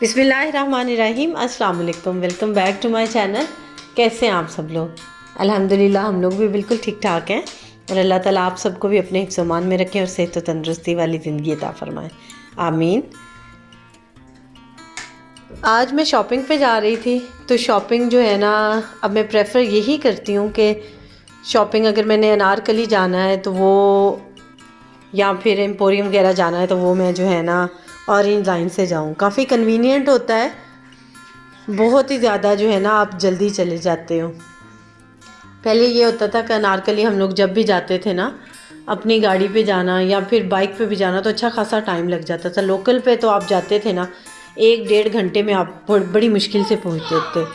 बिस्मिल्लाहिर्रहमानिर्रहीम। अस्सलाम वालेकुम। Welcome back to my channel. कैसे हैं आप सब लोग? अल्हम्दुलिल्लाह हम लोग भी बिल्कुल ठीक ठाक हैं और अल्लाह ताला आप सबको भी अपने हिफ्ज़ मान में रखें और सेहत और तंदुरुस्ती वाली ज़िंदगी अता फरमाएं, आमीन। आज मैं शॉपिंग पे जा रही थी तो शॉपिंग जो है ना, अब मैं प्रेफर यही करती हूँ कि शॉपिंग अगर मैंने अनारकली जाना है तो वो, या फिर एम्पोरियम वगैरह जाना है तो वो मैं जो है ना ऑरेंज लाइन से जाऊँ। काफ़ी कन्वीनियंट होता है, बहुत ही ज़्यादा जो है ना आप जल्दी चले जाते हो। पहले ये होता था कि अनारकली हम लोग जब भी जाते थे ना, अपनी गाड़ी पे जाना या फिर बाइक पे भी जाना तो अच्छा खासा टाइम लग जाता था। लोकल पे तो आप जाते थे ना 1-1.5 घंटे में आप बड़ी मुश्किल से पहुँचते थे,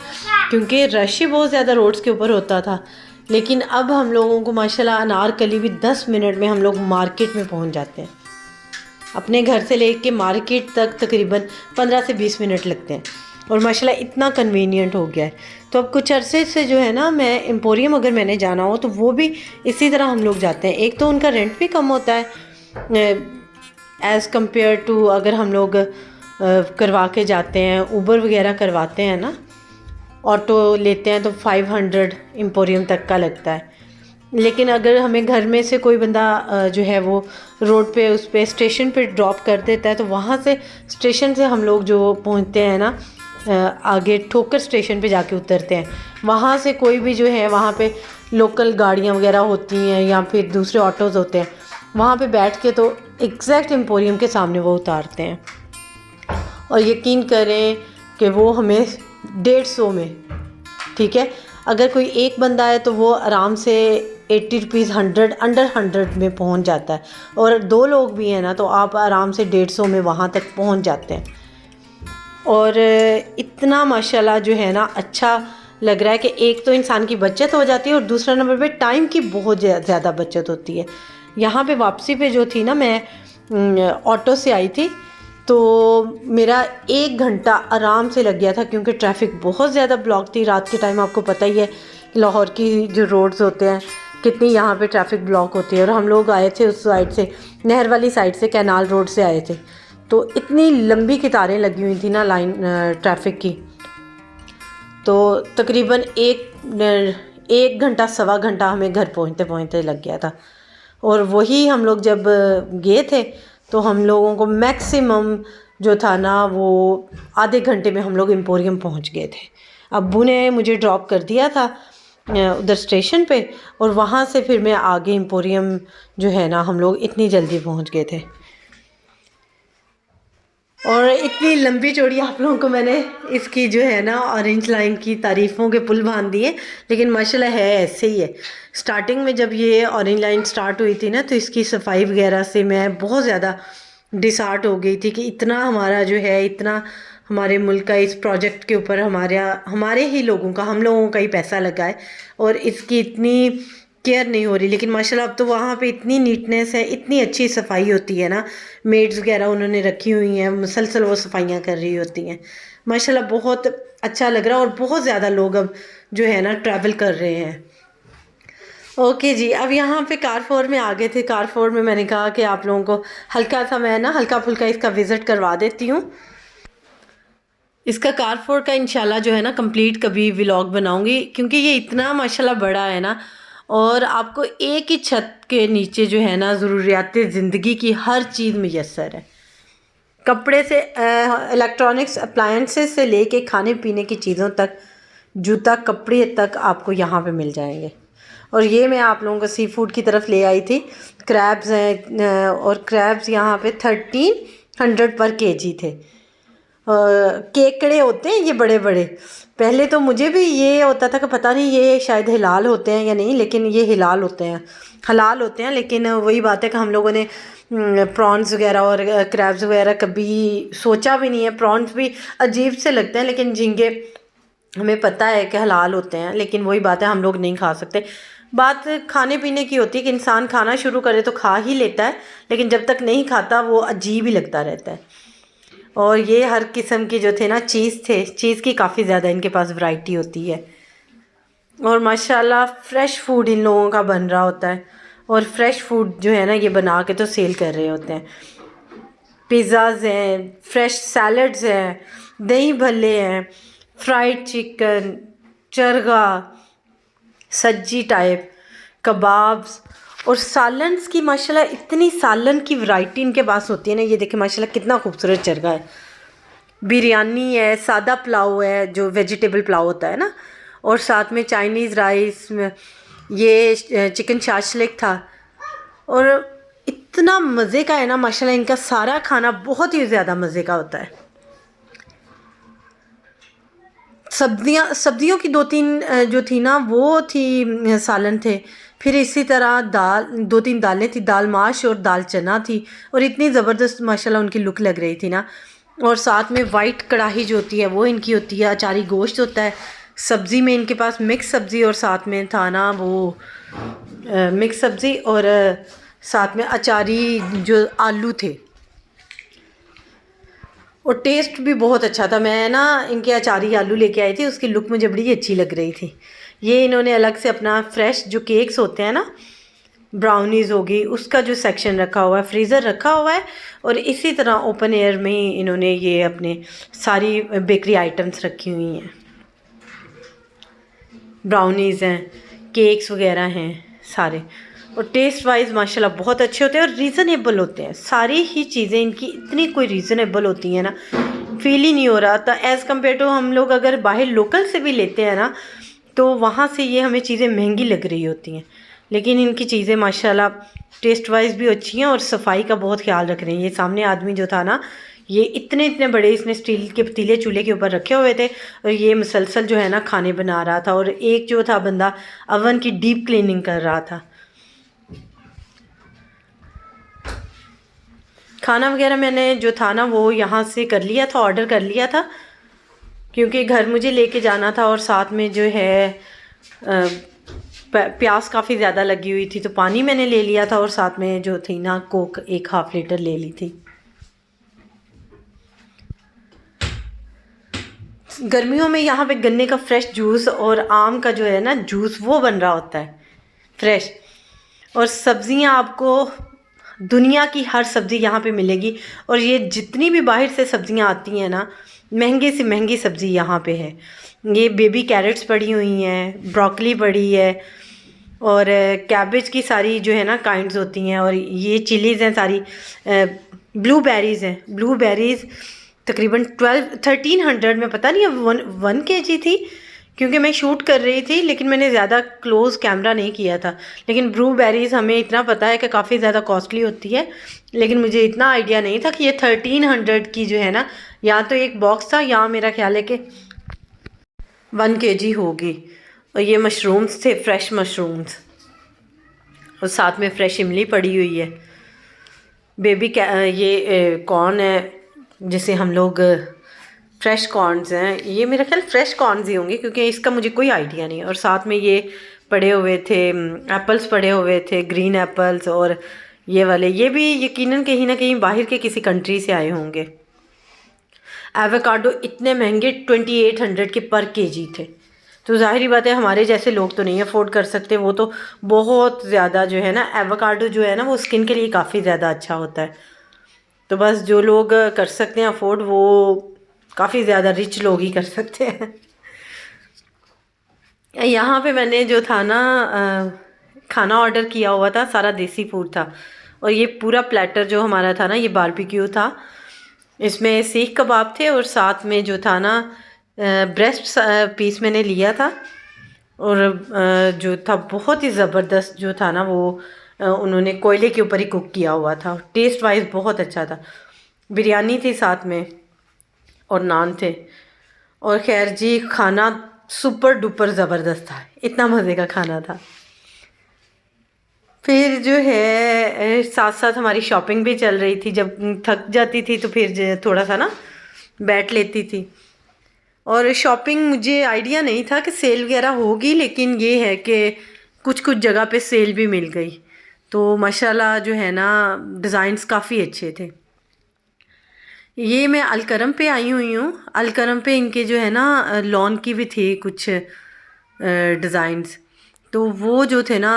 क्योंकि रश ही बहुत ज़्यादा रोड्स के ऊपर होता था। लेकिन अब हम लोगों को माशाल्लाह अनारकली भी 10 मिनट में हम लोग मार्केट में पहुँच जाते हैं। अपने घर से लेके मार्केट तक तकरीबन 15 से 20 मिनट लगते हैं और माशाल्लाह इतना कन्वीनियंट हो गया है। तो अब कुछ अरसे से जो है ना, मैं एम्पोरियम अगर मैंने जाना हो तो वो भी इसी तरह हम लोग जाते हैं। एक तो उनका रेंट भी कम होता है एज़ कम्पेयर टू अगर हम लोग करवा के जाते हैं, ऊबर वगैरह करवाते हैं ना, ऑटो लेते हैं तो 500 एम्पोरियम तक का लगता है। लेकिन अगर हमें घर में से कोई बंदा जो है वो रोड पे उस पे स्टेशन पे ड्रॉप कर देता है तो वहाँ से स्टेशन से हम लोग जो पहुँचते हैं ना, आगे ठोकर स्टेशन पे जाके उतरते हैं। वहाँ से कोई भी जो है वहाँ पे लोकल गाड़ियाँ वगैरह होती हैं या फिर दूसरे ऑटोज़ होते हैं, वहाँ पे बैठ के तो एग्जैक्ट एम्पोरियम के सामने वो उतारते हैं। और यकीन करें कि वो हमें 150 में, ठीक है, अगर कोई एक बंदा है तो वो आराम से 80 रुपीज़ 100 अंडर 100 में पहुंच जाता है, और 2 लोग भी हैं ना तो आप आराम से 150 में वहाँ तक पहुंच जाते हैं। और इतना माशाल्लाह जो है ना अच्छा लग रहा है कि एक तो इंसान की बचत हो जाती है और दूसरा नंबर पे टाइम की बहुत ज़्यादा बचत होती है। यहाँ पे वापसी पे जो थी ना, मैं ऑटो से आई थी तो मेरा 1 घंटा आराम से लग गया था, क्योंकि ट्रैफिक बहुत ज़्यादा ब्लॉक थी। रात के टाइम आपको पता ही है लाहौर की जो रोड्स होते हैं कितनी यहाँ पे ट्रैफिक ब्लॉक होती है। और हम लोग आए थे उस साइड से, नहर वाली साइड से, कैनाल रोड से आए थे, तो इतनी लंबी कतारें लगी हुई थी ना लाइन ट्रैफिक की। तो तकरीबन एक घंटा सवा घंटा हमें घर पहुँचते पहुँचते लग गया था। और वही हम लोग जब गए थे तो हम लोगों को मैक्सिमम जो था ना वो आधे घंटे में हम लोग एम्पोरियम पहुंच गए थे। अब्बू ने मुझे ड्रॉप कर दिया था उधर स्टेशन पे, और वहाँ से फिर मैं आगे एम्पोरियम जो है ना हम लोग इतनी जल्दी पहुंच गए थे। और इतनी लंबी चौड़ी आप लोगों को मैंने इसकी जो है ना ऑरेंज लाइन की तारीफ़ों के पुल बांध दिए, लेकिन माशाल्लाह है ऐसे ही है। स्टार्टिंग में जब ये ऑरेंज लाइन स्टार्ट हुई थी ना तो इसकी सफाई वगैरह से मैं बहुत ज़्यादा डिसहार्ट हो गई थी कि इतना हमारा जो है, इतना हमारे मुल्क का इस प्रोजेक्ट के ऊपर हमारे ही लोगों का, हम लोगों का ही पैसा लगा है और इसकी इतनी केयर नहीं हो रही। लेकिन माशाल्लाह अब तो वहाँ पे इतनी नीटनेस है, इतनी अच्छी सफाई होती है ना, मेड्स वगैरह उन्होंने रखी हुई हैं, मुसलसल वो सफाइयाँ कर रही होती हैं। माशाल्लाह बहुत अच्छा लग रहा है और बहुत ज़्यादा लोग अब जो है ना ट्रैवल कर रहे हैं। ओके जी, अब यहाँ पे कारफोर में आ गए थे। कारफोर में मैंने कहा कि आप लोगों को हल्का सा मैं ना हल्का फुल्का इसका विज़िट करवा देती हूँ। इसका कारफोर का इंशाल्लाह जो है ना कंप्लीट कभी व्लॉग बनाऊंगी, क्योंकि ये इतना माशाल्लाह बड़ा है ना, और आपको एक ही छत के नीचे जो है ना ज़रूरियात ज़िंदगी की हर चीज़ मुयस्सर है। कपड़े से इलेक्ट्रॉनिक्स अप्लायंसेस से लेके खाने पीने की चीज़ों तक, जूता कपड़े तक आपको यहाँ पे मिल जाएंगे। और ये मैं आप लोगों को सी फूड की तरफ ले आई थी। क्रैब्स हैं और क्रैब्स यहाँ पे 1300 पर केजी थे। केकड़े होते हैं ये बड़े बड़े। पहले तो मुझे भी ये होता था कि पता नहीं ये शायद हिलाल होते हैं या नहीं, लेकिन ये हिलाल होते हैं, हलाल होते हैं। लेकिन वही बात है कि हम लोगों ने प्रॉन्स वगैरह और क्रैब्स वगैरह कभी सोचा भी नहीं है। प्रॉन्स भी अजीब से लगते हैं, लेकिन झींगे हमें पता है कि हलाल होते हैं, लेकिन वही बात है हम लोग नहीं खा सकते। बात खाने पीने की होती है कि इंसान खाना शुरू करे तो खा ही लेता है, लेकिन जब तक नहीं खाता वो अजीब ही लगता रहता है। और ये हर किस्म के जो थे ना चीज़ थे, चीज़ की काफ़ी ज़्यादा इनके पास वैरायटी होती है। और माशाल्लाह फ़्रेश फूड इन लोगों का बन रहा होता है, और फ्रेश फूड जो है ना ये बना के तो सेल कर रहे होते हैं। पिज़्ज़ाज़ हैं, फ्रेश सैलड्स हैं, दही भल्ले हैं, फ्राइड चिकन, चरगा, सज्जी टाइप, कबाब्स और सालन्स की माशाल्लाह इतनी सालन की वैरायटी इनके पास होती है ना। ये देखें माशाल्लाह कितना खूबसूरत चरगा है। बिरयानी है, सादा पुलाव है जो वेजिटेबल पुलाव होता है ना, और साथ में चाइनीज़ राइस, ये चिकन शाशलिक था। और इतना मज़े का है ना माशाल्लाह, इनका सारा खाना बहुत ही ज़्यादा मज़े का होता है। सब्जियों की 2-3 जो थी ना वो थी, सालन थे। फिर इसी तरह दाल, 2-3 दालें थी, दाल माश और दाल चना थी। और इतनी ज़बरदस्त माशाल्लाह उनकी लुक लग रही थी ना। और साथ में वाइट कढ़ाई जो होती है वो इनकी होती है, अचारी गोश्त होता है। सब्ज़ी में इनके पास मिक्स सब्ज़ी और साथ में था ना वो मिक्स सब्ज़ी और साथ में अचारी जो आलू थे। और टेस्ट भी बहुत अच्छा था। मैं ना इनके अचारी आलू लेके आई थी, उसकी लुक मुझे बड़ी अच्छी लग रही थी। ये इन्होंने अलग से अपना फ्रेश जो केक्स होते हैं ना, ब्राउनीज़ होगी, उसका जो सेक्शन रखा हुआ है, फ्रीज़र रखा हुआ है। और इसी तरह ओपन एयर में इन्होंने ये अपने सारी बेकरी आइटम्स रखी हुई हैं। ब्राउनीज़ हैं, केक्स वगैरह हैं सारे। और टेस्ट वाइज माशाल्लाह बहुत अच्छे होते हैं और रीज़नेबल होते हैं। सारी ही चीज़ें इनकी इतनी कोई रीज़नेबल होती हैं ना, फील ही नहीं हो रहा था एज़ कम्पेयर टू हम लोग अगर बाहर लोकल से भी लेते हैं ना, तो वहाँ से ये हमें चीज़ें महंगी लग रही होती हैं। लेकिन इनकी चीज़ें माशाल्लाह टेस्ट वाइज भी अच्छी हैं और सफाई का बहुत ख्याल रख रहे हैं। ये सामने आदमी जो था ना, ये इतने इतने बड़े इसने स्टील के पतीले चूल्हे के ऊपर रखे हुए थे और ये मुसलसल जो है ना खाने बना रहा था। और एक जो था बंदा अवन की डीप क्लीनिंग कर रहा था। खाना वगैरह मैंने जो था ना वो यहाँ से कर लिया था, ऑर्डर कर लिया था, क्योंकि घर मुझे लेके जाना था। और साथ में जो है प्यास काफ़ी ज़्यादा लगी हुई थी, तो पानी मैंने ले लिया था और साथ में जो थी ना कोक 1/2 लीटर ले ली थी। गर्मियों में यहाँ पे गन्ने का फ्रेश जूस और आम का जो है ना जूस वो बन रहा होता है फ्रेश। और सब्जियाँ आपको दुनिया की हर सब्ज़ी यहाँ पे मिलेगी। और ये जितनी भी बाहर से सब्जियाँ आती हैं ना, महंगे से महंगी सब्ज़ी यहाँ पे है। ये बेबी कैरेट्स पड़ी हुई हैं, ब्रोकली पड़ी है, और कैबेज की सारी जो है ना काइंड्स होती हैं। और ये चिलीज़ हैं सारी, ब्लूबेरीज़ हैं। ब्लूबेरीज़ तकरीबन 1300 में, पता नहीं अब 1 kg थी, क्योंकि मैं शूट कर रही थी लेकिन मैंने ज़्यादा क्लोज़ कैमरा नहीं किया था। लेकिन ब्लूबेरीज़ हमें इतना पता है कि काफ़ी ज़्यादा कॉस्टली होती है, लेकिन मुझे इतना आइडिया नहीं था कि ये 1300 की जो है ना, या तो एक बॉक्स था या मेरा ख्याल है कि 1 kg होगी। और ये मशरूम्स थे, फ्रेश मशरूम्स, और साथ में फ्रेश इमली पड़ी हुई है। बेबी ये कॉर्न है जिसे हम लोग फ्रेश कॉर्नस हैं, ये मेरा ख्याल फ्रेश कॉर्नस ही होंगे क्योंकि इसका मुझे कोई आइडिया नहीं। और साथ में ये पड़े हुए थे एप्पल्स, पड़े हुए थे ग्रीन एप्पल्स। और ये वाले, ये भी यकीनन कहीं ना कहीं बाहर के किसी कंट्री से आए होंगे। एवोकाडो इतने महंगे 2800 के पर केजी थे, तो ज़ाहिर बात है हमारे जैसे लोग तो नहीं अफोर्ड कर सकते। वो तो बहुत ज़्यादा जो है ना, एवोकाडो जो है ना वो स्किन के लिए काफ़ी ज़्यादा अच्छा होता है। तो बस जो लोग कर सकते हैं अफोर्ड, वो काफ़ी ज़्यादा रिच लोग ही कर सकते हैं। यहाँ पे मैंने जो था ना खाना ऑर्डर किया हुआ था, सारा देसी फूड था। और ये पूरा प्लेटर जो हमारा था ना, ये बारबेक्यू था। इसमें सीख कबाब थे और साथ में जो था ना ब्रेस्ट पीस मैंने लिया था। और जो था बहुत ही ज़बरदस्त जो था ना, वो उन्होंने कोयले के ऊपर ही कुक किया हुआ था। टेस्ट वाइज बहुत अच्छा था। बिरयानी थी साथ में और नान थे। और खैर जी, खाना सुपर डुपर ज़बरदस्त था, इतना मज़े का खाना था। फिर जो है साथ साथ हमारी शॉपिंग भी चल रही थी। जब थक जाती थी तो फिर थोड़ा सा ना बैठ लेती थी। और शॉपिंग, मुझे आइडिया नहीं था कि सेल वगैरह होगी, लेकिन ये है कि कुछ कुछ जगह पे सेल भी मिल गई। तो माशाल्लाह जो है ना डिज़ाइंस काफ़ी अच्छे थे। ये मैं अलकरम पे आई हुई हूँ। अलकरम पे इनके जो है ना लॉन की भी थी कुछ डिज़ाइंस, तो वो जो थे ना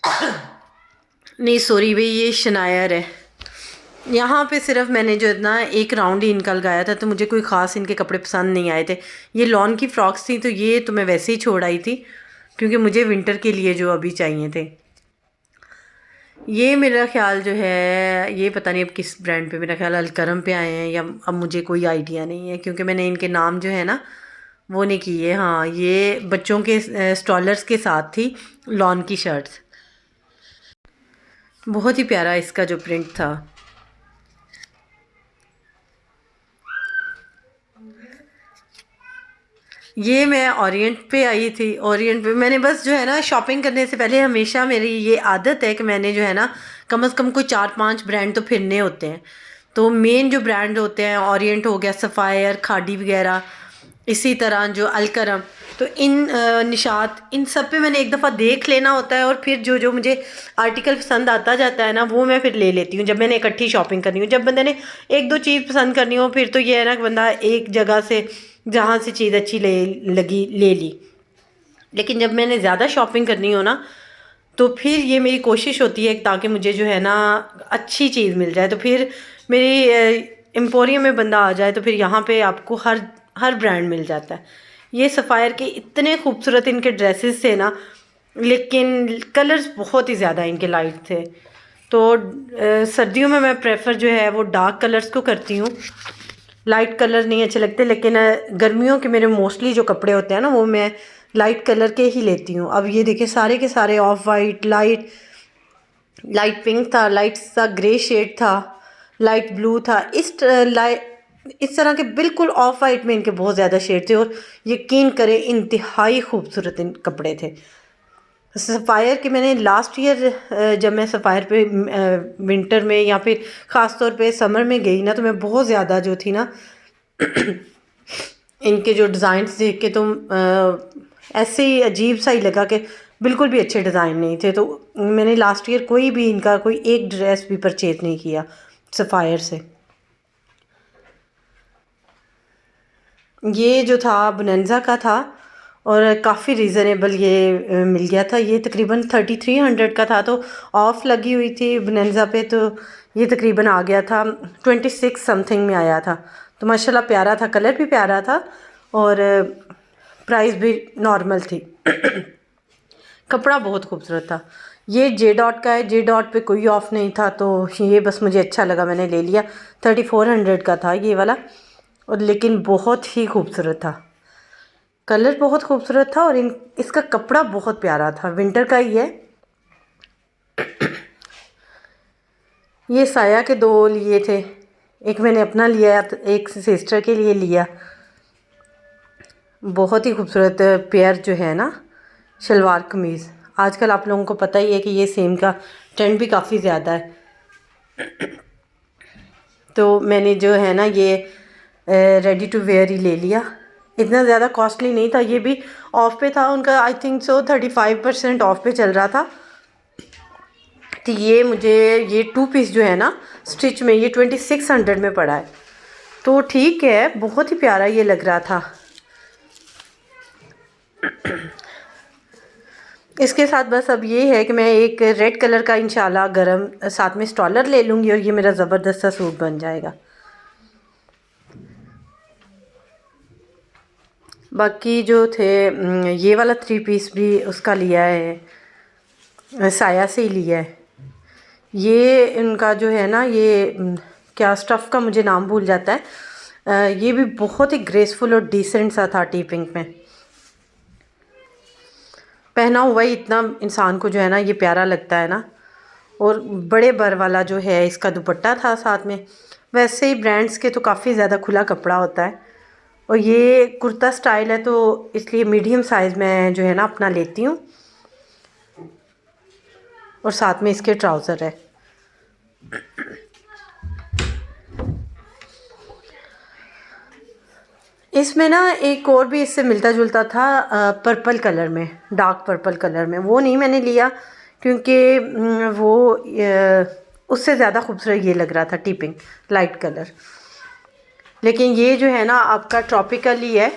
नहीं सॉरी भाई, ये शनायर है। यहाँ पे सिर्फ मैंने जो है ना एक राउंड ही इनका लगाया था, तो मुझे कोई ख़ास इनके कपड़े पसंद नहीं आए थे। ये लॉन की फ्रॉक्स थी, तो ये तो मैं वैसे ही छोड़ आई थी क्योंकि मुझे विंटर के लिए जो अभी चाहिए थे। ये मेरा ख्याल जो है, ये पता नहीं अब किस ब्रांड पे, मेरा ख्याल अलकरम पे आए हैं, या अब मुझे कोई आइडिया नहीं है क्योंकि मैंने इनके नाम जो है ना वो नहीं किए। हाँ, ये बच्चों के स्टॉलर्स के साथ थी लॉन की शर्ट्स। बहुत ही प्यारा इसका जो प्रिंट था। ये मैं ओरिएंट पे आई थी। ओरिएंट पे मैंने बस जो है ना शॉपिंग करने से पहले हमेशा मेरी ये आदत है कि मैंने जो है ना कम से कम कोई 4-5 ब्रांड तो फिरने होते हैं। तो मेन जो ब्रांड होते हैं, ओरिएंट हो गया, सफ़ायर, खादी वगैरह, इसी तरह जो अलकरम, तो इन निशात, इन सब पे मैंने एक दफ़ा देख लेना होता है और फिर जो जो मुझे आर्टिकल पसंद आता जाता है ना वो मैं फिर ले लेती हूँ जब मैंने इकट्ठी शॉपिंग करनी हो। जब बंदे ने एक दो चीज़ पसंद करनी हो फिर तो ये है ना कि बंदा एक जगह से जहाँ से चीज़ अच्छी ले ली। लेकिन जब मैंने ज़्यादा शॉपिंग करनी हो ना तो फिर ये मेरी कोशिश होती है ताकि मुझे जो है ना अच्छी चीज़ मिल जाए। तो फिर मेरी एम्पोरियम में बंदा आ जाए तो फिर यहाँ पे आपको हर हर ब्रांड मिल जाता है। ये सफ़ायर के इतने खूबसूरत इनके ड्रेसेस थे ना, लेकिन कलर्स बहुत ही ज़्यादा इनके लाइट थे। तो सर्दियों में मैं प्रेफर जो है वो डार्क कलर्स को करती हूँ, लाइट कलर नहीं अच्छे लगते। लेकिन गर्मियों के मेरे मोस्टली जो कपड़े होते हैं ना वो मैं लाइट कलर के ही लेती हूँ। अब ये देखिए सारे के सारे of white, light light pink था, लाइट सा ग्रे शेड था, लाइट ब्लू था, इस तरह के बिल्कुल ऑफ वाइट में इनके बहुत ज़्यादा शेड थे और यकीन करें इंतहाई खूबसूरत इन कपड़े थे। सफ़ायर के मैंने लास्ट ईयर जब मैं सफ़ायर पे विंटर में या फिर ख़ास तौर पे समर में गई ना तो मैं बहुत ज़्यादा जो थी ना इनके जो डिज़ाइंस देख के तो ऐसे ही अजीब सा ही लगा कि बिल्कुल भी अच्छे डिज़ाइन नहीं थे। तो मैंने लास्ट ईयर कोई भी इनका कोई एक ड्रेस भी परचेज़ नहीं किया सफ़ायर से। ये जो था बोनेंजा का था और काफ़ी रीज़नेबल ये मिल गया था। ये तकरीबन 3300 का था, तो ऑफ़ लगी हुई थी बोनेंजा पे, तो ये तकरीबन आ गया था 26 समथिंग में आया था। तो माशाल्लाह प्यारा था, कलर भी प्यारा था और प्राइस भी नॉर्मल थी। कपड़ा बहुत खूबसूरत था। ये जे डॉट का है, जे डॉट पे कोई ऑफ़ नहीं था तो ये बस मुझे अच्छा लगा, मैंने ले लिया। 3400 का था ये वाला, और लेकिन बहुत ही खूबसूरत था, कलर बहुत खूबसूरत था और इसका कपड़ा बहुत प्यारा था, विंटर का ही है। ये साया के दो लिए थे, एक मैंने अपना लिया, एक सिस्टर के लिए लिया। बहुत ही खूबसूरत पेयर जो है ना शलवार कमीज़। आजकल आप लोगों को पता ही है कि ये सेम का ट्रेंड भी काफ़ी ज़्यादा है। तो मैंने जो है ना ये रेडी टू वेयर ही ले लिया। इतना ज़्यादा कॉस्टली नहीं था, ये भी ऑफ पे था उनका, आई थिंक सो 35% ऑफ पे चल रहा था। तो ये मुझे ये 2 पीस जो है ना स्टिच में ये 2600 में पड़ा है, तो ठीक है, बहुत ही प्यारा ये लग रहा था। इसके साथ बस अब ये है कि मैं एक रेड कलर का इंशाल्लाह गरम साथ में स्टॉलर ले लूँगी और ये मेरा ज़बरदस्त सा सूट बन जाएगा। बाकी जो थे ये वाला 3 पीस भी उसका लिया है, साया से ही लिया है। ये इनका जो है ना ये क्या स्टफ़ का मुझे नाम भूल जाता है। ये भी बहुत ही ग्रेसफुल और डिसेंट सा था, टी पिंक में पहना हुआ ही इतना इंसान को जो है ना ये प्यारा लगता है ना। और बड़े बर वाला जो है इसका दुपट्टा था साथ में। वैसे ही ब्रांड्स के तो काफ़ी ज़्यादा खुला कपड़ा होता है और ये कुर्ता स्टाइल है, तो इसलिए मीडियम साइज़ में जो है ना अपना लेती हूँ और साथ में इसके ट्राउज़र है। इसमें ना एक और भी इससे मिलता जुलता था पर्पल कलर में, डार्क पर्पल कलर में, वो नहीं मैंने लिया क्योंकि वो उससे ज़्यादा खूबसूरत ये लग रहा था, टिपिंग लाइट कलर। लेकिन ये जो है ना आपका ट्रॉपिकल ही है,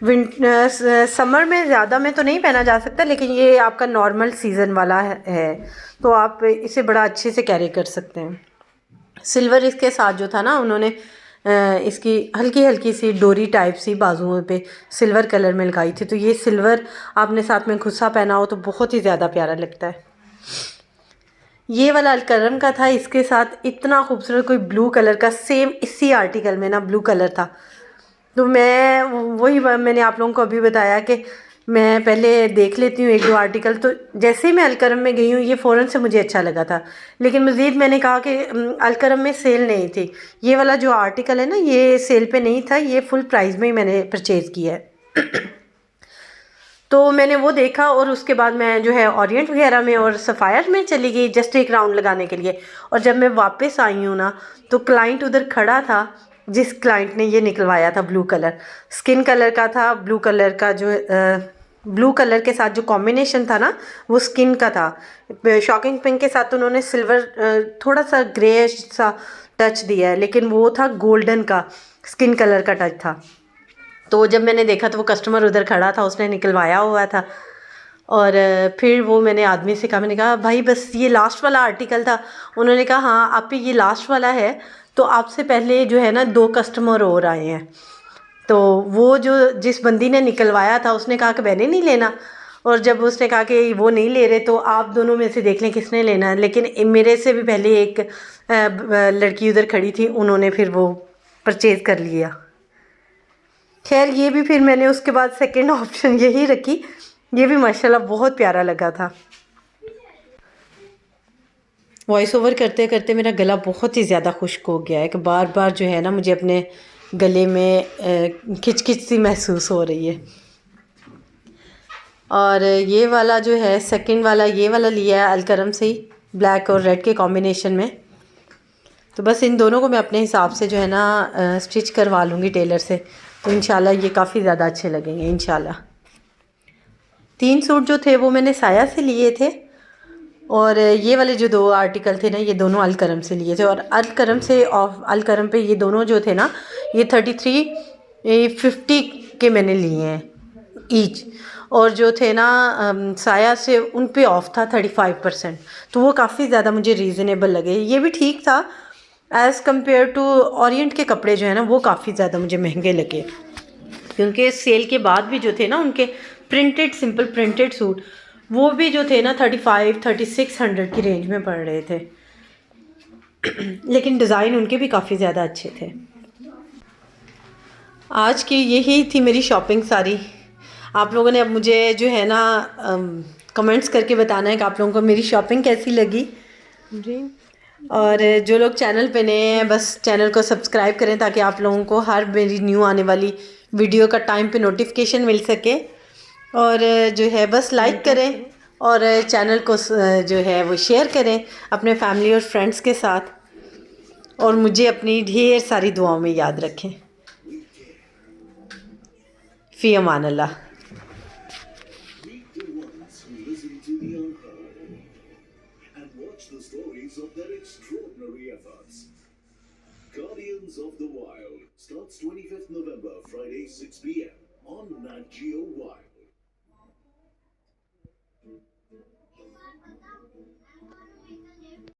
समर में ज़्यादा में तो नहीं पहना जा सकता, लेकिन ये आपका नॉर्मल सीज़न वाला है तो आप इसे बड़ा अच्छे से कैरी कर सकते हैं। सिल्वर इसके साथ जो था ना, उन्होंने इसकी हल्की हल्की सी डोरी टाइप सी बाजुओं पे सिल्वर कलर में लगाई थी, तो ये सिल्वर आपने साथ में खुस्सा पहना हो तो बहुत ही ज़्यादा प्यारा लगता है। ये वाला अलकरम का था, इसके साथ इतना खूबसूरत कोई ब्लू कलर का सेम इसी आर्टिकल में ना ब्लू कलर था। तो मैं वही मैंने आप लोगों को अभी बताया कि मैं पहले देख लेती हूँ एक दो आर्टिकल, तो जैसे ही मैं अलकरम में गई हूँ ये फ़ौरन से मुझे अच्छा लगा था। लेकिन मज़ीद मैंने कहा कि अलकरम में सेल नहीं थी, ये वाला जो आर्टिकल है ना ये सेल पे नहीं था, ये फुल प्राइस में ही मैंने परचेज़ किया है। तो मैंने वो देखा और उसके बाद मैं जो है ओरिएंट वगैरह में और सफ़ायर में चली गई जस्ट एक राउंड लगाने के लिए। और जब मैं वापस आई हूँ ना, तो क्लाइंट उधर खड़ा था, जिस क्लाइंट ने ये निकलवाया था ब्लू कलर, स्किन कलर का था, ब्लू कलर का जो ब्लू कलर के साथ जो कॉम्बिनेशन था ना वो स्किन का था। शॉकिंग पिंक के साथ उन्होंने सिल्वर थोड़ा सा ग्रे सा टच दिया है, लेकिन वो था गोल्डन का स्किन कलर का टच था। तो जब मैंने देखा तो वो कस्टमर उधर खड़ा था, उसने निकलवाया हुआ था। और फिर वो मैंने आदमी से कहा, मैंने कहा भाई बस ये लास्ट वाला आर्टिकल था। उन्होंने कहा हाँ आप पे ये लास्ट वाला है, तो आपसे पहले जो है ना 2 कस्टमर और आए हैं। तो वो जो जिस बंदी ने निकलवाया था उसने कहा कि मैंने नहीं लेना, और जब उसने कहा कि वो नहीं ले रहे तो आप दोनों में से देख लें किसने लेना है। लेकिन मेरे से भी पहले एक लड़की उधर खड़ी थी, उन्होंने फिर वो परचेज़ कर लिया। खैर ये भी फिर मैंने उसके बाद सेकंड ऑप्शन यही रखी, ये भी माशाल्लाह बहुत प्यारा लगा था। वॉइस ओवर करते करते मेरा गला बहुत ही ज़्यादा खुश्क हो गया है कि बार बार जो है ना मुझे अपने गले में खिच सी महसूस हो रही है। और ये वाला जो है सेकंड वाला, ये वाला लिया है अलकरम से ही, ब्लैक और रेड के कॉम्बिनेशन में। तो बस इन दोनों को मैं अपने हिसाब से जो है ना स्टिच करवा लूँगी टेलर से, तो इंशाल्लाह ये काफ़ी ज़्यादा अच्छे लगेंगे इंशाल्लाह। 3 सूट जो थे वो मैंने साया से लिए थे, और ये वाले जो 2 आर्टिकल थे ना ये दोनों अलकरम से लिए थे। और अलकरम से अलकरम पे ये दोनों जो थे ना ये 3350 के मैंने लिए हैं ईच। और जो थे ना साया से उन पे ऑफ था 35%, तो वो काफ़ी ज़्यादा मुझे रीज़नेबल लगे। ये भी ठीक था एज़ कम्पेयर टू ओरिएंट के कपड़े जो है ना वो काफ़ी ज़्यादा मुझे महंगे लगे, क्योंकि सेल के बाद भी जो थे ना उनके प्रिंटेड सिंपल प्रिंटेड सूट वो भी जो थे ना 3500-3600 की रेंज में पड़ रहे थे। लेकिन डिज़ाइन उनके भी काफ़ी ज़्यादा अच्छे थे। आज की यही थी मेरी शॉपिंग सारी। आप लोगों ने अब मुझे जो है ना कमेंट्स करके बताना है कि आप लोगों को मेरी शॉपिंग कैसी लगी जी। और जो लोग चैनल पे नए हैं बस चैनल को सब्सक्राइब करें ताकि आप लोगों को हर मेरी न्यू आने वाली वीडियो का टाइम पे नोटिफिकेशन मिल सके। और जो है बस लाइक करें और चैनल को जो है वो शेयर करें अपने फैमिली और फ्रेंड्स के साथ, और मुझे अपनी ढेर सारी दुआओं में याद रखें। फ़ी अमान अल्लाह। Guardians of the Wild starts 25th November, Friday, 6 p.m. on Nat Geo Wild.